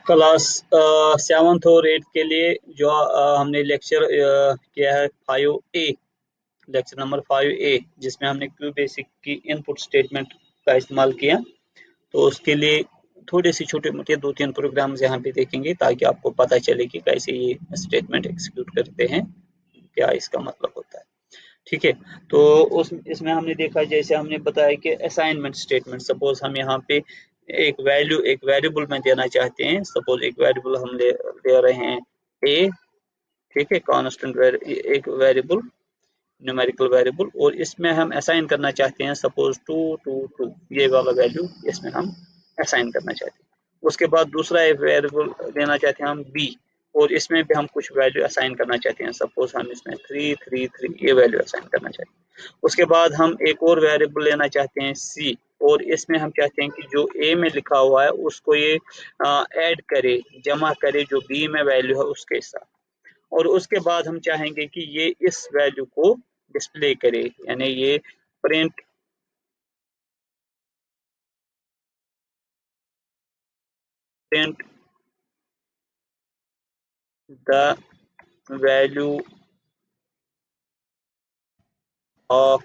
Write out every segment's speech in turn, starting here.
Class 7th और 8th के लिए जो हमने लेक्चर किया है 5A, लेक्चर नंबर 5A, जिसमें हमने क्यू बेसिक की इनपुट स्टेटमेंट का इस्तेमाल किया। तो उसके लिए थोड़े से छोटे मोटे 2-3 प्रोग्राम्स यहाँ पे देखेंगे ताकि आपको पता चले कि कैसे ये स्टेटमेंट एग्जीक्यूट करते हैं, क्या इसका मतलब होता है। ठीक है, तो उस इसमें हमने देखा, जैसे हमने बताया कि असाइनमेंट स्टेटमेंट, सपोज हम यहाँ पे एक वैल्यू एक वेरिएबल में देना चाहते हैं। सपोज एक वेरिएबल हम ले रहे हैं ए, ठीक है, कांस्टेंट एक वेरिएबल, न्यूमेरिकल वेरिएबल, और इसमें हम असाइन करना चाहते हैं सपोज 2 ये वाला वैल्यू इसमें हम असाइन करना चाहते हैं। उसके बाद दूसरा एक वेरिएबल लेना चाहते हैं हम बी, और इसमें भी हम कुछ वैल्यू असाइन करना चाहते हैं। सपोज हम इसमें 3 ये वैल्यू असाइन करना चाहते हैं। उसके बाद हम एक और वेरिएबल लेना चाहते हैं सी, और इसमें हम चाहते हैं कि जो ए में लिखा हुआ है उसको ये ऐड करे, जमा करे जो बी में वैल्यू है उसके साथ। और उसके बाद हम चाहेंगे कि ये इस वैल्यू को डिस्प्ले करे, यानी ये print print the value of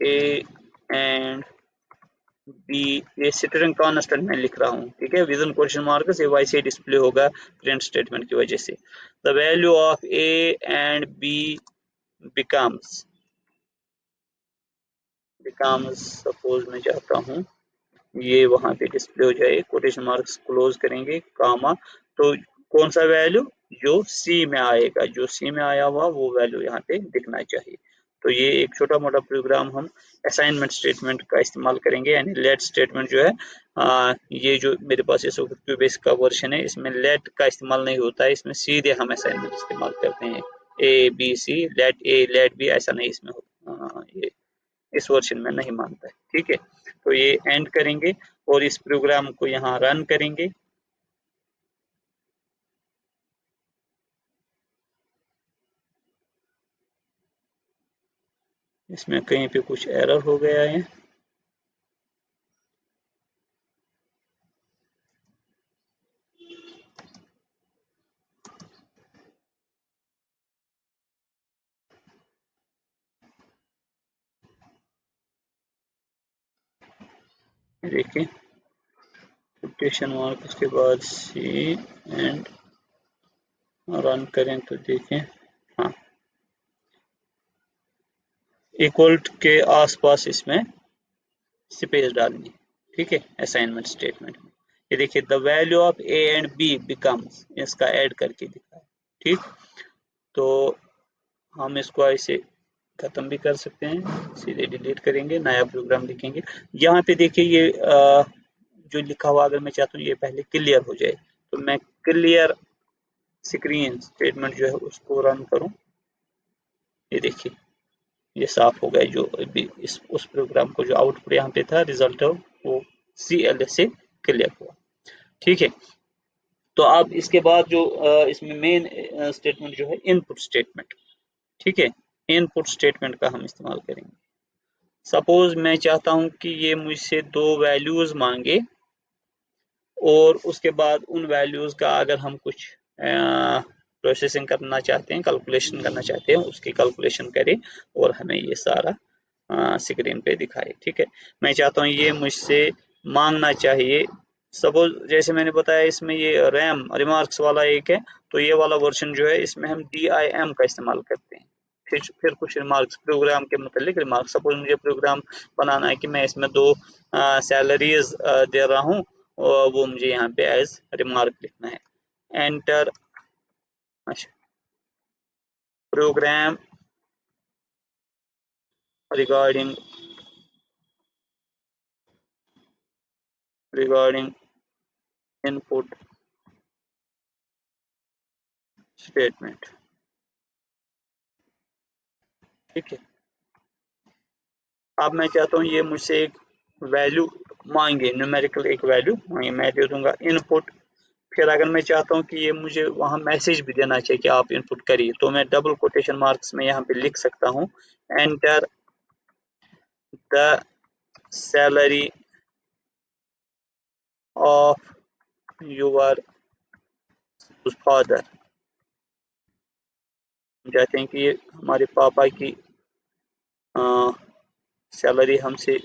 A and B. ये स्ट्रिंग कांस्टेंट में लिख रहा हूँ, ठीक है, विद इन क्वेश्चन मार्क से वैसे डिस्प्ले होगा प्रिंट स्टेटमेंट की वजह से। The value of A and B becomes suppose मैं चाहता हूँ ये वहां पे डिस्प्ले हो जाए, कोटेशन मार्क्स क्लोज करेंगे, कामा, तो कौन सा वैल्यू जो सी में आएगा, जो सी में आया हुआ वो वैल्यू यहाँ पे दिखना चाहिए। तो ये एक छोटा मोटा प्रोग्राम हम असाइनमेंट स्टेटमेंट का इस्तेमाल करेंगे। यानी लेट स्टेटमेंट जो है, ये जो मेरे पास इस वक्त क्यूबेस का वर्जन है, इसमें लेट का इस्तेमाल नहीं होता है, इसमें सीधे हम असाइनमेंट इस्तेमाल करते हैं, A B C, let A let B, ऐसा नहीं इसमें होता, ये इस वर्जन में नहीं मानता है। ठीक है, तो ये एंड करेंगे और इस प्रोग्राम को यहाँ रन करेंगे। इसमें कहीं पे कुछ एरर हो गया है। देखिए, कोटेशन मार्क उसके बाद सी एंड रन करें तो देखें, हाँ, इक्वल के आसपास इसमें स्पेस डालनी। ठीक है, असाइनमेंट स्टेटमेंट में ये देखिए, the value of A and B becomes, इसका ऐड करके दिखा है। ठीक, तो हम इसको ऐसे खत्म भी कर सकते हैं, सीधे डिलीट करेंगे, नया प्रोग्राम लिखेंगे। यहाँ पे देखिए ये जो लिखा हुआ, अगर मैं चाहता हूँ ये पहले क्लियर हो जाए, तो मैं क्लियर स्क्रीन स्टेटमेंट जो है उसको रन करूँ। ये देखिए, ये साफ हो गया, जो अभी इस उस प्रोग्राम को जो आउटपुट यहाँ पे था, रिजल्ट वो CLS से क्लियर हुआ। ठीक है, तो अब इसके बाद जो इसमें मेन स्टेटमेंट जो है इनपुट स्टेटमेंट। ठीक है, इनपुट स्टेटमेंट का हम इस्तेमाल करेंगे। सपोज मैं चाहता हूं कि ये मुझसे दो वैल्यूज मांगे, और उसके बाद उन वैल्यूज का अगर हम कुछ प्रोसेसिंग करना चाहते हैं, कैलकुलेशन करना चाहते हैं, उसकी कैलकुलेशन करें और हमें ये सारा स्क्रीन पे दिखाए। ठीक है, मैं चाहता हूँ ये मुझसे मांगना चाहिए। सपोज जैसे मैंने बताया, इसमें ये रैम रिमार्क्स वाला एक है, तो ये वाला वर्जन जो है इसमें हम DIM का इस्तेमाल करते हैं। फिर कुछ रिमार्क्स, प्रोग्राम के मतलब रिमार्क्स, सपोज मुझे प्रोग्राम बनाना है कि मैं इसमें दो सैलरीज दे रहा हूँ, और वो मुझे यहाँ पे एज रिमार्क लिखना है। एंटर, अच्छा, प्रोग्राम रिगार्डिंग इनपुट स्टेटमेंट। ठीक है, अब मैं चाहता हूँ ये मुझसे एक वैल्यू मांगे, न्यूमेरिकल एक वैल्यू मांगे, मैं दे दूंगा इनपुट। फिर अगर मैं चाहता हूँ कि ये मुझे वहाँ मैसेज भी देना चाहिए कि आप इनपुट करिए, तो मैं डबल कोटेशन मार्क्स में यहाँ पे लिख सकता हूँ, enter the salary of your father, चाहते हैं कि ये हमारे पापा की सैलरी हमसे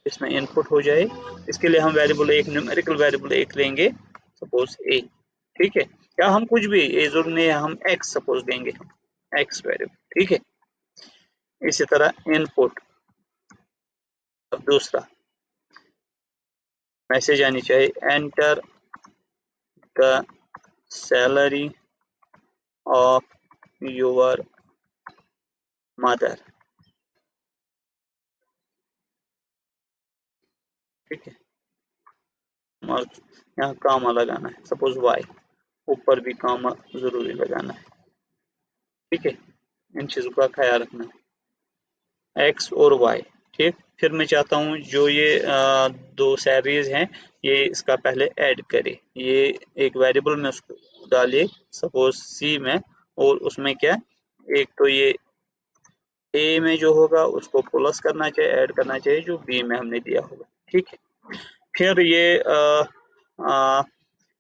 इसमें इनपुट हो जाए। इसके लिए हम वेरिएबल एक न्यूमेरिकल वेरिएबल एक लेंगे, सपोज ए, ठीक है, या हम कुछ भी ये जरूर नहीं है, हम एक्स सपोज देंगे, हम एक्स वेरिएबल, ठीक है। इसी तरह इनपुट, अब दूसरा मैसेज आनी चाहिए, enter the salary of your mother, ठीक है। और यहाँ कामा लगाना है, सपोज वाई, ऊपर भी कामा जरूरी लगाना है, ठीक है। इन चीजों का ख्याल रखना है, एक्स और वाई, ठीक। फिर मैं चाहता हूँ जो ये दो सैलरीज हैं, ये इसका पहले ऐड करे, ये एक वेरिएबल में उसको डालिए, सपोज सी में, और उसमें क्या, एक तो ये ए में जो होगा उसको प्लस करना चाहिए, ऐड करना चाहिए जो बी में हमने दिया होगा, ठीक है। फिर ये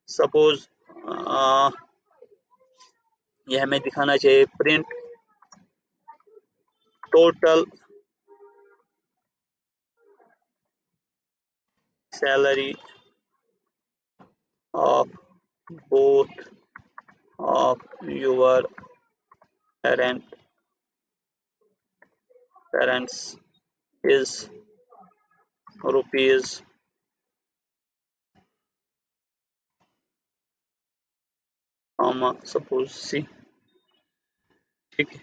सपोज ये हमें दिखाना चाहिए, print total salary of both of your parents is rupees suppose C, ठीक है।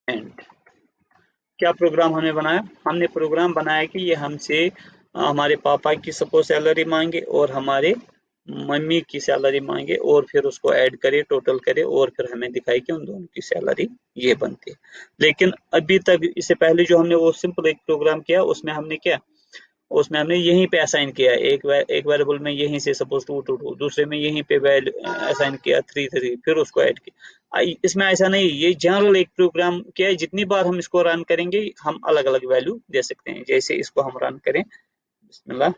एंड क्या प्रोग्राम हमने बनाया, हमने प्रोग्राम बनाया कि ये हमसे हमारे पापा की सपोज सैलरी मांगे और हमारे मम्मी की सैलरी मांगे, और फिर उसको ऐड करे, टोटल करे, और फिर हमें दिखाए कि उन दोनों की सैलरी ये बनती है। लेकिन अभी तक इससे पहले जो हमने वो सिंपल एक प्रोग्राम किया, उसमें हमने क्या, उसमें हमने यहीं पे असाइन किया, एक वेरिएबल में यहीं से सपोज 2 2 2, दूसरे में यहीं पे असाइन किया 3 3, फिर उसको ऐड किया। इसमें ऐसा नहीं, ये जनरल एक प्रोग्राम किया है, जितनी बार हम इसको रन करेंगे हम अलग अलग वैल्यू दे सकते हैं। जैसे इसको हम रन करें, बिस्मिल्लाह,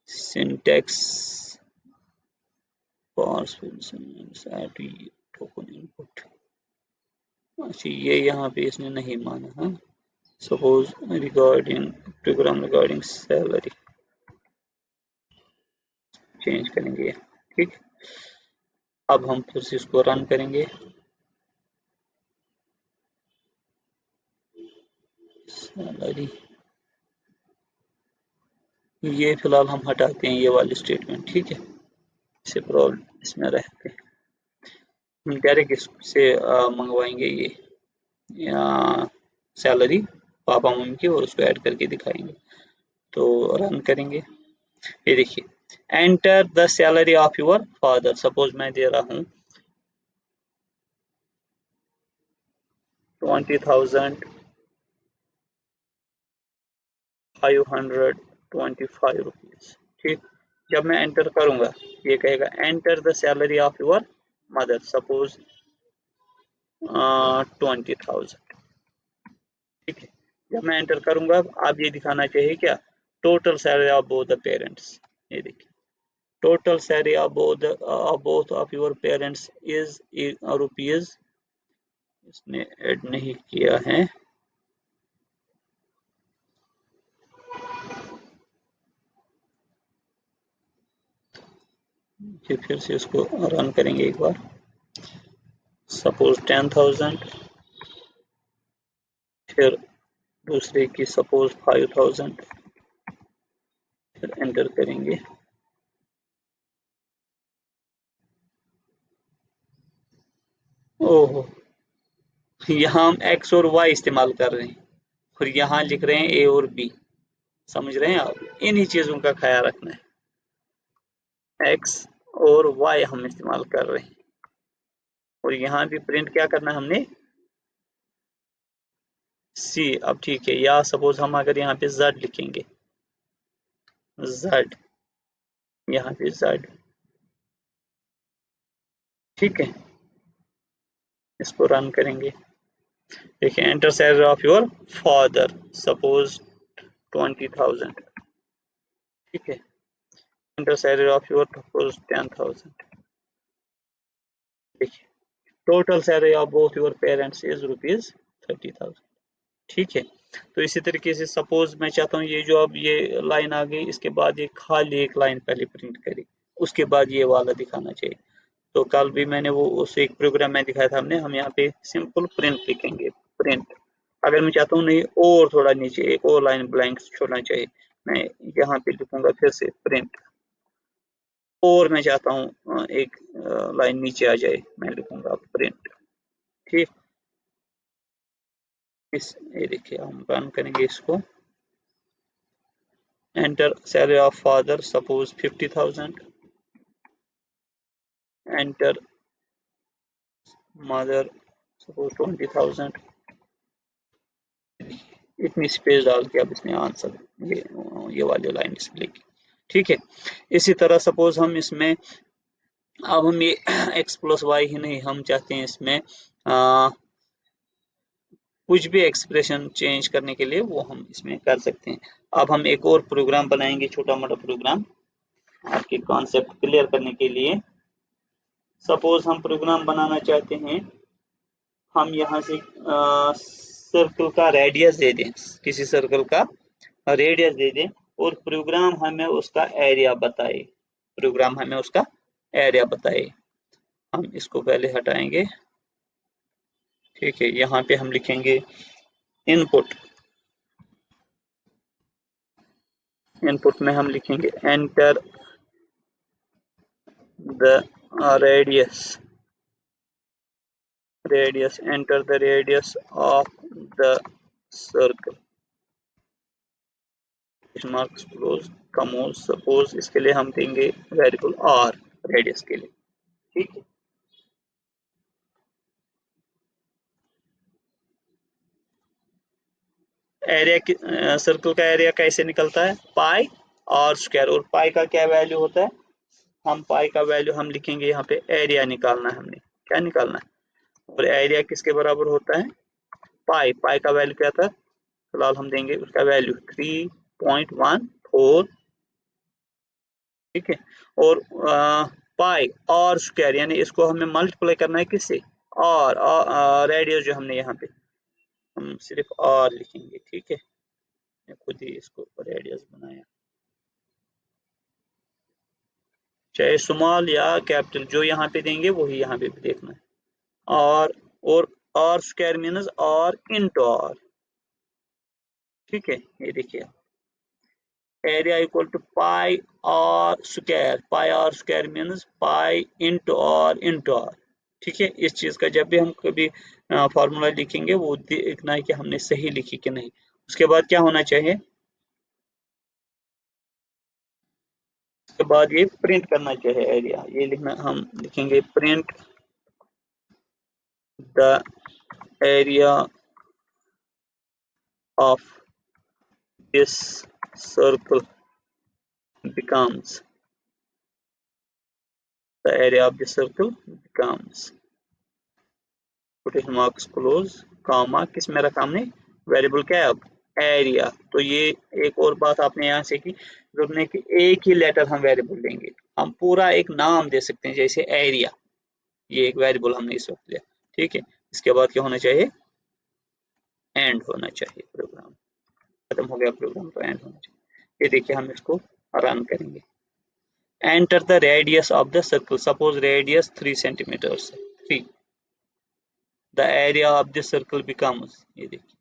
सिंटेक्स टोकन इनपुट, अच्छा ये यहाँ पे इसने नहीं माना, हाँ, suppose regarding program regarding salary change करेंगे, ठीक। अब हम फिर से इसको रन करेंगे, सैलरी, ये फिलहाल हम हटाते हैं ये वाली स्टेटमेंट, ठीक है, इसे प्रॉब्लम इसमें रहते हैं, हम डायरेक्ट इससे मंगवाएंगे ये सैलरी पापा मम्मी की, और उसको ऐड करके दिखाएंगे। तो रन करेंगे, ये देखिए, enter the salary of your father, suppose मैं दे रहा हूँ 20,525 रुपीज, ठीक। जब मैं एंटर करूंगा, ये कहेगा enter the salary of your mother, suppose 20,000, ठीक है। जब मैं एंटर करूंगा, अब ये दिखाना चाहिए क्या, total salary of both the parents, ये देखिए, total salary of both of your parents is rupees, इसने ऐड नहीं किया है, फिर से इसको रन करेंगे एक बार, सपोज 10,000, फिर दूसरे की सपोज 5,000, फिर एंटर करेंगे, ओहो, यहाँ हम एक्स और वाई इस्तेमाल कर रहे हैं, और यहाँ लिख रहे हैं ए और बी, समझ रहे हैं आप, इन्हीं चीजों का ख्याल रखना है, एक्स और वाई हम इस्तेमाल कर रहे हैं, और यहाँ भी प्रिंट क्या करना है हमने, सी। अब ठीक है, या सपोज हम अगर यहाँ पे जेड लिखेंगे, जेड, यहाँ पे जेड, ठीक है, इसको रन करेंगे, देखिए, enter salary of your father, suppose 20,000, ठीक है। Enter salary of your propose 10,000। देखिए total salary of both your parents is ₹30,000। ठीक है। तो इसी तरीके से सपोज मैं चाहता हूँ ये जो अब ये लाइन आ गई, इसके बाद ये खाली एक लाइन पहले प्रिंट करी, उसके बाद ये वाला दिखाना चाहिए। तो कल भी मैंने वो उस एक प्रोग्राम में दिखाया था हमने, हम यहाँ पे सिंपल प्रिंट लिखेंगे, प्रिंट। अगर मैं चाहता हूँ नहीं और थोड़ा नीचे एक और लाइन ब्लैंक छोड़ना चाहिए, मैं यहाँ पे लिखूंगा फिर से प्रिंट। और मैं चाहता हूँ एक लाइन नीचे आ जाए, मैं लिखूंगा प्रिंट। ठीक। इस ये देखिए हम रन करेंगे इसको। Enter salary of father suppose 50,000। Enter mother suppose 20,000। इतनी स्पेस डाल के अब इसने आंसर ये वाली लाइन इसमें लिखी। ठीक है। इसी तरह सपोज हम इसमें अब हम ये x प्लस वाई ही नहीं, हम चाहते हैं इसमें कुछ भी एक्सप्रेशन चेंज करने के लिए वो हम इसमें कर सकते हैं। अब हम एक और प्रोग्राम बनाएंगे, छोटा मोटा प्रोग्राम आपके कॉन्सेप्ट क्लियर करने के लिए। सपोज हम प्रोग्राम बनाना चाहते हैं, हम यहाँ से सर्कल का रेडियस दे दें, किसी सर्कल का रेडियस दे दें, और प्रोग्राम हमें उसका एरिया बताए, प्रोग्राम हमें उसका एरिया बताए। हम इसको पहले हटाएंगे। ठीक है। यहाँ पे हम लिखेंगे इनपुट। इनपुट में हम लिखेंगे enter the radius, enter the radius of the circle, marks close commas. Suppose इसके लिए हम देंगे वेरिएबल आर, रेडियस के लिए। ठीक है। एरिया सर्कल का एरिया कैसे निकलता है, पाई और स्क्वायर। और पाई का क्या वैल्यू होता है, हम पाई का वैल्यू हम लिखेंगे यहाँ पे, एरिया निकालना है हमने, क्या निकालना है, और एरिया किसके बराबर होता है, पाई। पाई का वैल्यू क्या था, फिलहाल हम देंगे उसका वैल्यू 3.14। ठीक है। और पाई और स्क्वायर, यानी इसको हमें मल्टीप्लाई करना है किससे, और रेडियस जो हमने यहाँ पे हम सिर्फ और लिखेंगे। ठीक है। मैं खुद ही इसको रेडियस बनाया, चाहे स्मॉल या कैपिटल, जो यहाँ पे देंगे वही यहाँ पे भी देखना है। और और स्क्वायर मीन्स और इंटू और। ठीक है। ये देखिए एरिया इक्वल टू पाई और स्क्वायर, पाई और स्क्वायर मीन्स पाई इंटू और। ठीक है। इस चीज का जब भी हम कभी फॉर्मूला लिखेंगे वो देखना है कि हमने सही लिखी कि नहीं। उसके बाद क्या होना चाहिए, उसके बाद ये प्रिंट करना चाहिए एरिया, ये लिखना, हम लिखेंगे print the area of this circle becomes, the area of the circle becomes, quotation marks close, comma, किस में रखा हमने, वेरिएबल क्या है अब, एरिया। तो ये एक और बात आपने यहाँ से की, जरूरत नहीं कि एक ही लेटर हम वेरिएबल लेंगे, हम पूरा एक नाम दे सकते हैं, जैसे एरिया, ये एक वेरिएबल हमने इस वक्त लिया। ठीक है। इसके बाद क्या होना चाहिए, एंड होना चाहिए, प्रोग्राम खत्म हो गया, प्रोग्राम तो एंड होना चाहिए। ये देखिए हम इसको रन करेंगे। Enter the radius of the circle. Suppose radius 3 centimeters. 3. The area of the circle becomes, ये देखिए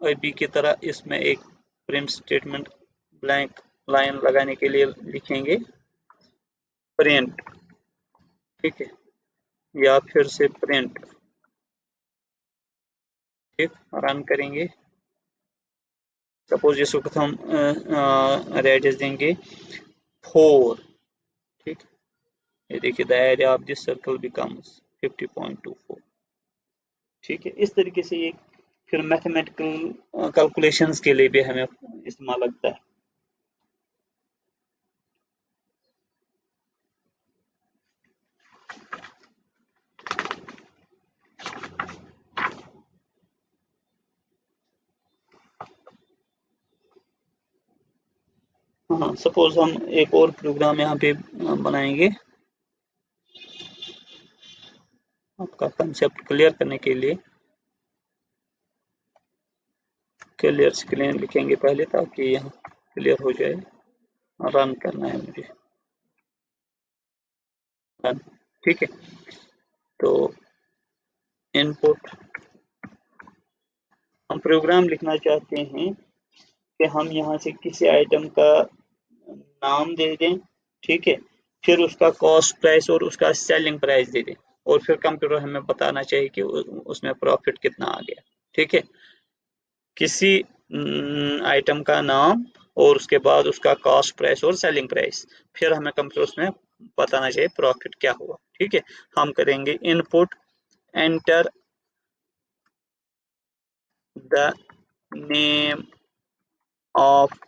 अभी की तरह इसमें एक प्रिंट स्टेटमेंट ब्लैंक लाइन लगाने के लिए लिखेंगे प्रिंट। ठीक है। या फिर से प्रिंट। ठीक। रन करेंगे। सपोज इस वक्त हम रेडियस देंगे 4। ठीक। ये देखिए the area of this circle becomes 50.24। ठीक है। इस तरीके से ये फिर मैथमेटिकल कैलकुलेशंस के लिए भी हमें इस्तेमाल लगता है। हाँ, सपोज हम एक और प्रोग्राम यहाँ पे बनाएंगे आपका कंसेप्ट क्लियर करने के लिए। क्लियर स्क्रीन लिखेंगे पहले ताकि यहाँ क्लियर हो जाए। रन करना है मुझे, रन। ठीक है, तो इनपुट हम प्रोग्राम लिखना चाहते हैं कि हम यहाँ से किसी आइटम का नाम दे दें, ठीक है, फिर उसका कॉस्ट प्राइस और उसका सेलिंग प्राइस दे दें, और फिर कंप्यूटर हमें बताना चाहिए कि उसमें प्रॉफिट कितना आ गया। ठीक है, किसी आइटम का नाम और उसके बाद उसका कॉस्ट प्राइस और सेलिंग प्राइस, फिर हमें कंप्यूटर उसमें बताना चाहिए प्रॉफिट क्या हुआ। ठीक है, हम करेंगे input enter the name of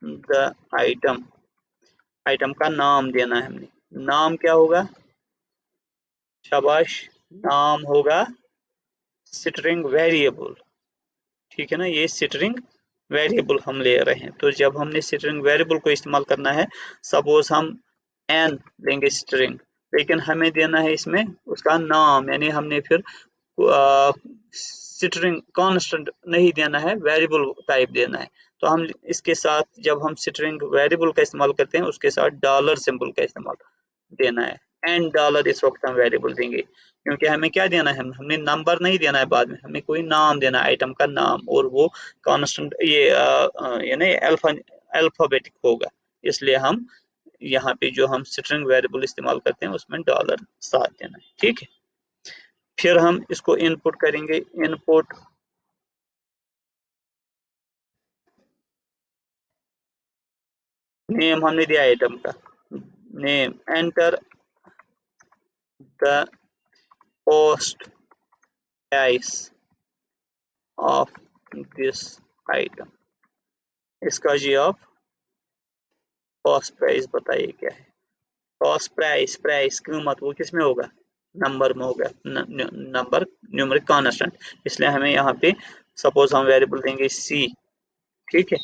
the item. Item का नाम देना है हमने। नाम क्या होगा? शाबाश, नाम होगा स्ट्रिंग वेरिएबल। ठीक है ना, ये स्ट्रिंग वेरिएबल हम ले रहे हैं। तो जब हमने स्ट्रिंग वेरिएबल को इस्तेमाल करना है, सपोज हम एन लेंगे स्ट्रिंग, लेकिन हमें देना है इसमें उसका नाम, यानी हमने फिर स्ट्रिंग कांस्टेंट नहीं देना है, वेरिएबल टाइप देना है। तो हम इसके साथ, जब हम स्ट्रिंग वेरिएबल का इस्तेमाल करते हैं, उसके साथ डॉलर सिंबल का इस्तेमाल देना है। एंड डॉलर इस वक्त हम वेरिएबल देंगे, क्योंकि हमें क्या देना है, हमने नंबर नहीं देना है बाद में, हमें कोई नाम देना है, आइटम का नाम, और वो कांस्टेंट ये यानी अल्फाबेटिक होगा। इसलिए हम यहाँ पे जो हम स्ट्रिंग वेरिएबल इस्तेमाल करते हैं उसमें डॉलर साथ देना है। ठीक है, फिर हम इसको इनपुट करेंगे। इनपुट नेम हमने दिया आइटम का name, enter the cost price of this item. इसका जी आप कॉस्ट प्राइस बताइए क्या है। कॉस्ट प्राइस, प्राइस कीमत, वो किस में होगा? नंबर में होगा। नंबर न्यूमेरिक कांस्टेंट, इसलिए हमें यहाँ पे सपोज हम वेरिएबल देंगे सी। ठीक है,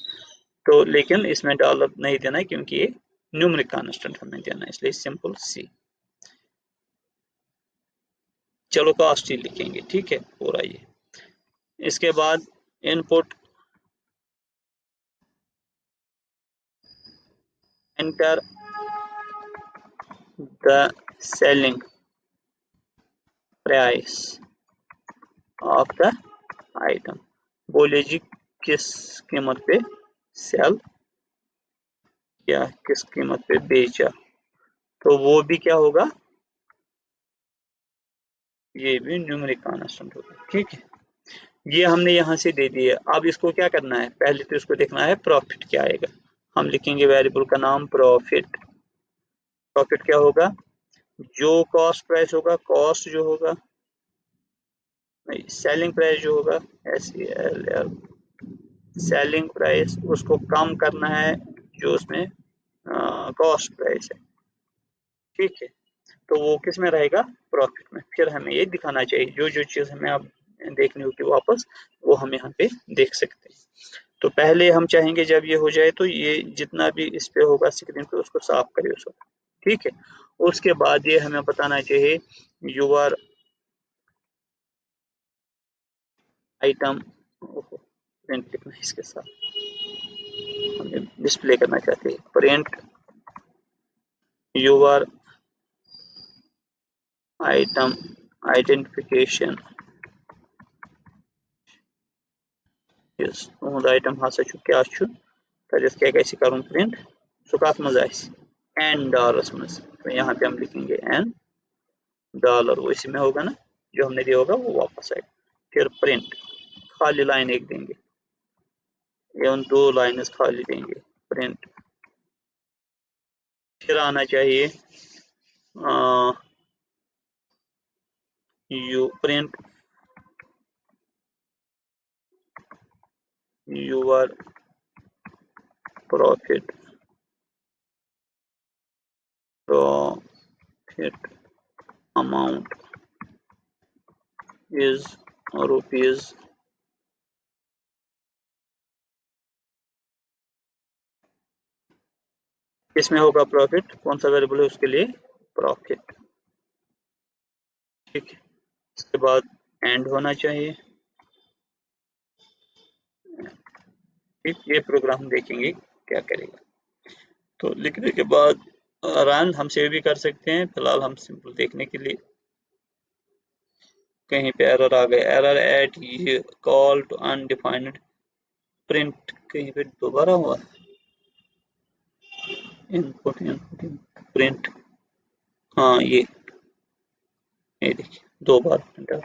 तो लेकिन इसमें डॉलर नहीं देना है क्योंकि ये न्यूमेरिक कांस्टेंट हमें देना है, इसलिए सिंपल सी। चलो कॉस्ट ही लिखेंगे। ठीक है, पूरा ये। इसके बाद input enter the selling price of the item. बोले जी किस कीमत पे सेल किया, किस कीमत पे बेचा, तो वो भी क्या होगा, ये भी न्यूमेरिक कांस्टेंट होगा। ठीक है, ये हमने यहाँ से दे दिए। अब इसको क्या करना है, पहले तो इसको देखना है प्रॉफिट क्या आएगा। हम लिखेंगे वेरिएबल का नाम प्रॉफिट। प्रॉफिट क्या होगा? जो कॉस्ट प्राइस होगा, कॉस्ट जो होगा, सेलिंग प्राइस जो होगा, SELL, सेलिंग प्राइस, उसको कम करना है जो उसमें कॉस्ट प्राइस है। ठीक है, तो वो किस में रहेगा? प्रॉफिट में। फिर हमें ये दिखाना चाहिए, जो जो चीज़ हमें अब देखनी होगी वापस, वो हम यहाँ पे देख सकते हैं। तो पहले हम चाहेंगे जब ये हो जाए तो ये जितना भी इस पे होगा स्क्रीन पे उसको साफ करें उसको। ठीक है, उसके बाद ये हमें बताना चाहिए यूआर आइटम, प्रिंट लिखना है इसके साथ, हमें डिस्प्ले करना चाहते हैं print your item identification is तुहद आइटम हसा क्या तथस क्या कर प्रिंट सह कत मज एन डॉलर्स मज। तो यहाँ पे हम लिखेंगे एन डॉलर, वो इसी में होगा ना, जो हमने दिया होगा वो वापस आएगा। फिर प्रिंट, खाली लाइन एक देंगे, एवं दो लाइन खाली देंगे, प्रिंट। फिर आना चाहिए you print your profit, profit amount is rupees इसमें होगा प्रॉफिट, कौन सा वेरिएबल है उसके लिए प्रॉफिट। ठीक है, इसके बाद एंड होना चाहिए। ठीक, ये प्रोग्राम देखेंगे क्या करेगा। तो लिखने के बाद रन हम सेव भी कर सकते हैं, फिलहाल हम सिंपल देखने के लिए। कहीं पे एरर आ गया, एरर एट ये कॉल टू अनडिफाइंड प्रिंट, कहीं पे दोबारा हुआ इनपुट इनपुट प्रिंट। हाँ ये देखिए दो बार प्रिंट।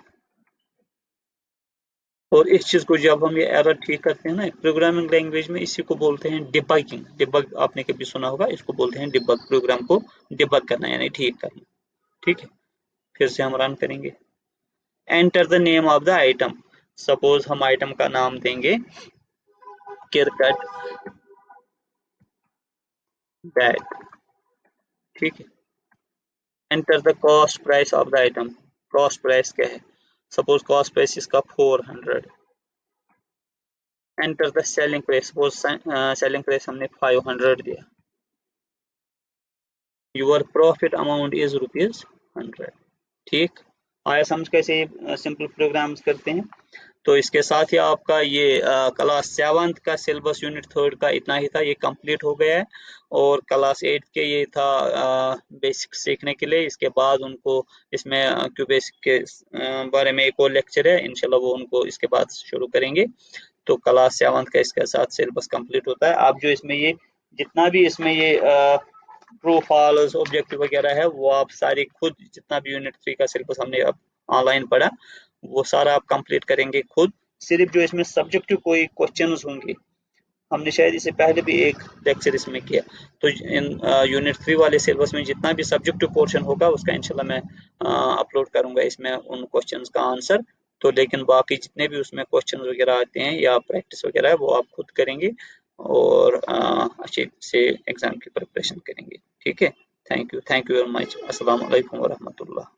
और इस चीज को जब हम ये एरर ठीक करते हैं ना प्रोग्रामिंग लैंग्वेज में, इसी को बोलते हैं डिबगिंग। डिबग आपने कभी सुना होगा, इसको बोलते हैं डिबग। प्रोग्राम को डिबग करना यानी ठीक करना। ठीक है, फिर से हम रन करेंगे। Enter the name of the item, suppose हम आइटम का नाम देंगे किरकट बैग। ठीक है, enter the cost price of the item, cost price क्या है, सपोज कॉस्ट प्राइस इसका 400। Enter the selling price, suppose selling price हमने 500 दिया। Your profit amount is ₹100। ठीक, आया समझ कैसे सिंपल प्रोग्राम्स करते हैं। तो इसके साथ ही आपका ये क्लास 7th का सिलेबस यूनिट 3 का इतना ही था, ये कंप्लीट हो गया है। और क्लास 8 के ये था बेसिक सीखने के लिए। इसके बाद उनको इसमें क्यूबेसिक के बारे में एक और लेक्चर है, इंशाल्लाह वो उनको इसके बाद शुरू करेंगे। तो क्लास 7th का इसके साथ सिलेबस कंप्लीट होता है। आप जो इसमें ये जितना भी इसमें ये ट्रू फॉल्स ऑब्जेक्टिव वगैरह है, वो आप सारी खुद, जितना भी यूनिट 3 का सिलेबस हमने अब ऑनलाइन पढ़ा, वो सारा आप कंप्लीट करेंगे खुद। सिर्फ जो इसमें सब्जेक्टिव कोई क्वेश्चंस होंगे, हमने शायद इससे पहले भी एक लेक्चर इसमें किया। तो इन यूनिट 3 वाले सिलेबस में जितना भी सब्जेक्टिव पोर्शन होगा उसका इंशाल्लाह मैं अपलोड करूंगा इसमें उन क्वेश्चंस का आंसर। तो लेकिन बाकी जितने भी उसमें क्वेश्चन वगैरह आते हैं या प्रैक्टिस वगैरह है वो आप खुद करेंगे और अच्छे से एग्जाम की प्रिपरेशन करेंगे। ठीक है, थैंक यू वेरी मच। अस्सलाम वालेकुम वरहमतुल्लाह।